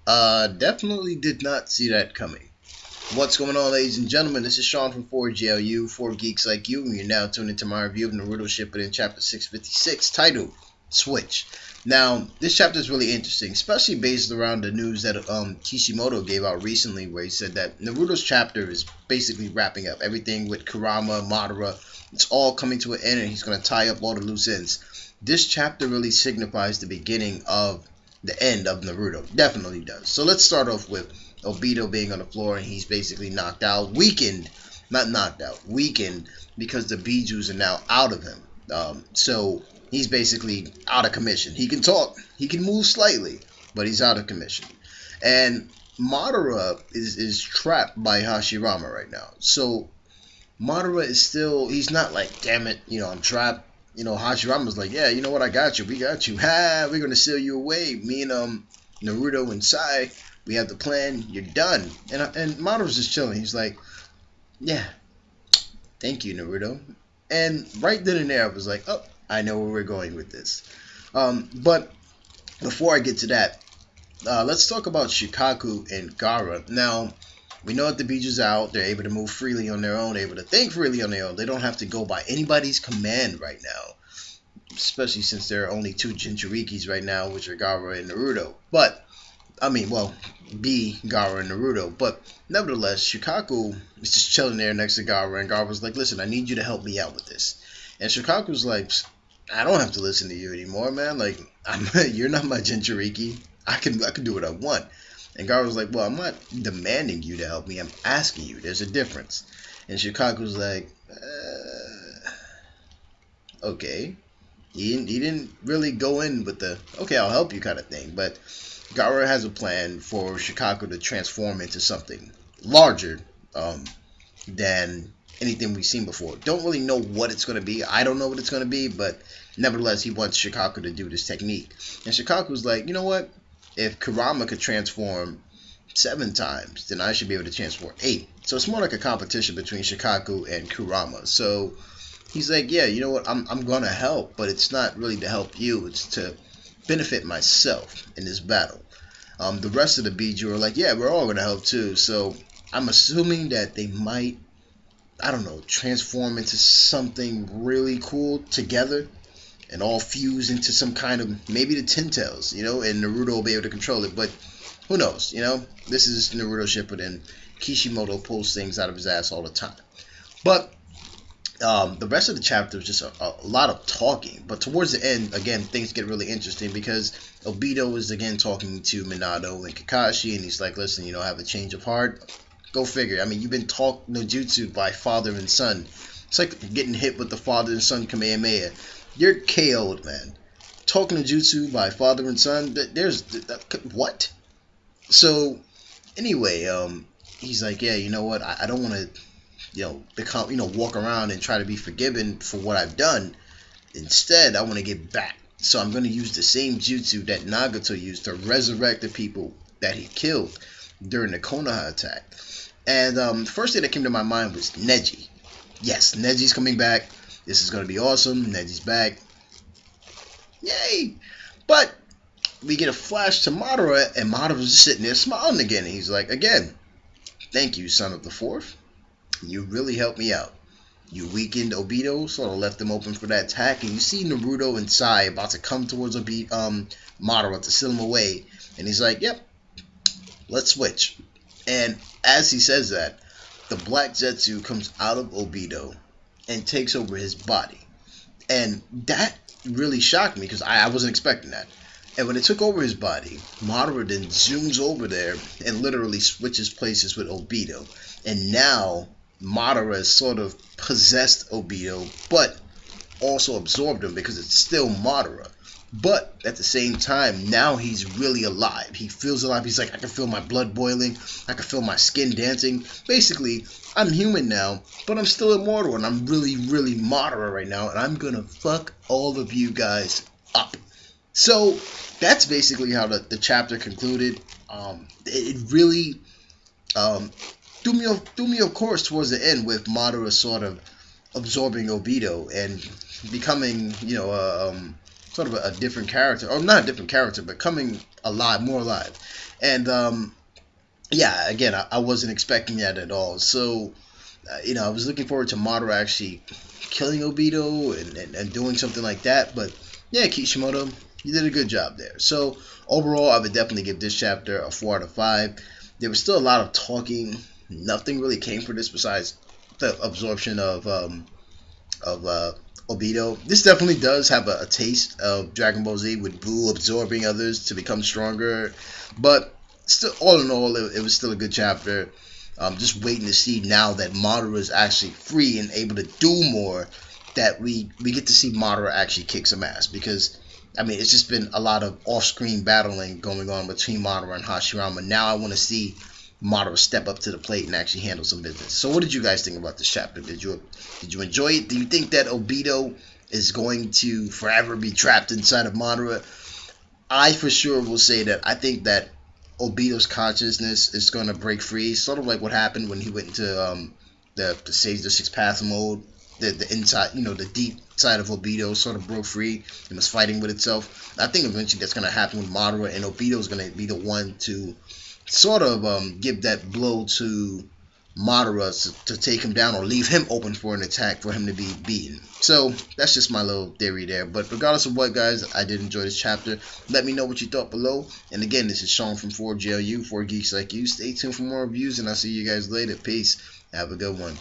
Definitely did not see that coming. What's going on, ladies and gentlemen? This is Sean from 4GLU, 4 Geeks Like You, and you're now tuned into my review of Naruto Shippuden Chapter 656, titled Switch. Now, this chapter is really interesting, especially based around the news that Kishimoto gave out recently, where he said that Naruto's chapter is basically wrapping up. Everything with Kurama, Madara, it's all coming to an end, and he's going to tie up all the loose ends. This chapter really signifies the beginning of the end of Naruto. Definitely does. So let's start off with Obito being on the floor, and he's basically knocked out, weakened, not knocked out, weakened, because the Bijus are now out of him. So he's basically out of commission. He can talk, he can move slightly, but he's out of commission. And Madara is trapped by Hashirama right now. So Madara is still, he's not like, damn it, I'm trapped. Hashirama's like, yeah, you know what, I got you, we got you. Ha, we're gonna seal you away. Me and Naruto and Sai, we have the plan, you're done. And Madara's just chilling. He's like, yeah, thank you, Naruto. And right then and there, I was like, oh, I know where we're going with this. But before I get to that, let's talk about Shikaku and Gaara. Now, we know that the Bijus out. They're able to move freely on their own, able to think freely on their own. They don't have to go by anybody's command right now, especially since there are only two Jinchurikis right now, which are Gaara and Naruto. But Gaara and Naruto. But nevertheless, Shikaku is just chilling there next to Gaara, and Gaara was like, listen, I need you to help me out with this. And Shikaku's like, I don't have to listen to you anymore, man. Like, you're not my Jinchuriki. I can do what I want. And Gaara was like, well, I'm not demanding you to help me. I'm asking you. There's a difference. And Shikaku's like, okay. He didn't really go in with the, okay, I'll help you kind of thing. But Gaara has a plan for Shikaku to transform into something larger than anything we've seen before. Don't really know what it's going to be. I don't know what it's going to be, but nevertheless, he wants Shikaku to do this technique. And Shikaku's like, you know what? If Kurama could transform 7 times, then I should be able to transform 8. So it's more like a competition between Shikaku and Kurama. So he's like, yeah, you know what? I'm going to help, but it's not really to help you. It's to benefit myself in this battle. The rest of the Biju are like, yeah, we're all going to help too. So I'm assuming that they might, I don't know, transform into something really cool together and all fuse into some kind of, maybe the Ten Tails, and Naruto will be able to control it. But who knows, This is Naruto Shippuden. Kishimoto pulls things out of his ass all the time. But the rest of the chapter is just a lot of talking. But towards the end, again, things get really interesting because Obito is again talking to Minato and Kakashi, and he's like, listen, I have a change of heart. Go figure. I mean, you've been taught no jutsu by father and son. It's like getting hit with the father and son Kamehameha. You're KO'd, man. Talking no jutsu by father and son, what? So, anyway, he's like, yeah, you know what? I don't want to, become, walk around and try to be forgiven for what I've done. Instead, I want to get back. So I'm going to use the same jutsu that Nagato used to resurrect the people that he killed during the Konoha attack. And the first thing that came to my mind was Neji. Yes, Neji's coming back. This is going to be awesome. Neji's back. Yay! But we get a flash to Madara, and Madara's just sitting there smiling again. And he's like, again, thank you, son of the fourth. You really helped me out. You weakened Obito, sort of left them open for that attack, and you see Naruto and Sai about to come towards Madara to seal him away, and he's like, yep, let's switch. And as he says that, the Black Zetsu comes out of Obito and takes over his body. And that really shocked me because I wasn't expecting that. And when it took over his body, Madara then zooms over there and literally switches places with Obito. And now Madara has sort of possessed Obito, but also absorbed him because it's still Madara. But at the same time, now he's really alive. He feels alive. He's like, I can feel my blood boiling. I can feel my skin dancing. Basically, I'm human now, but I'm still immortal, and I'm really, really Madara right now, and I'm gonna fuck all of you guys up. So that's basically how the chapter concluded. It really threw me of course towards the end with Madara sort of absorbing Obito and becoming, sort of a different character, or not a different character, but coming alive, more alive. And yeah, again, I wasn't expecting that at all. So I was looking forward to Madara actually killing Obito and doing something like that. But yeah, Kishimoto, you did a good job there. So overall, I would definitely give this chapter a 4 out of 5. There was still a lot of talking. Nothing really came for this besides the absorption of Obito. This definitely does have a taste of Dragon Ball Z with Buu absorbing others to become stronger. But still, all in all, it was still a good chapter. Just waiting to see now that Madara is actually free and able to do more, that we get to see Madara actually kick some ass. Because, I mean, it's just been a lot of off-screen battling going on between Madara and Hashirama. Now I want to see Madara step up to the plate and actually handle some business. So what did you guys think about this chapter? Did you enjoy it? Do you think that Obito is going to forever be trapped inside of Madara? I for sure will say that I think that Obito's consciousness is going to break free, sort of like what happened when he went into the Sage the Six Path mode. The inside, the deep side of Obito sort of broke free and was fighting with itself. I think eventually that's going to happen with Madara, and Obito is going to be the one to sort of give that blow to Madara to take him down or leave him open for an attack for him to be beaten. So that's just my little theory there. But regardless of what, guys, I did enjoy this chapter. Let me know what you thought below. And again, this is Sean from 4GLU, 4 Geeks Like You. Stay tuned for more reviews, and I'll see you guys later. Peace. Have a good one.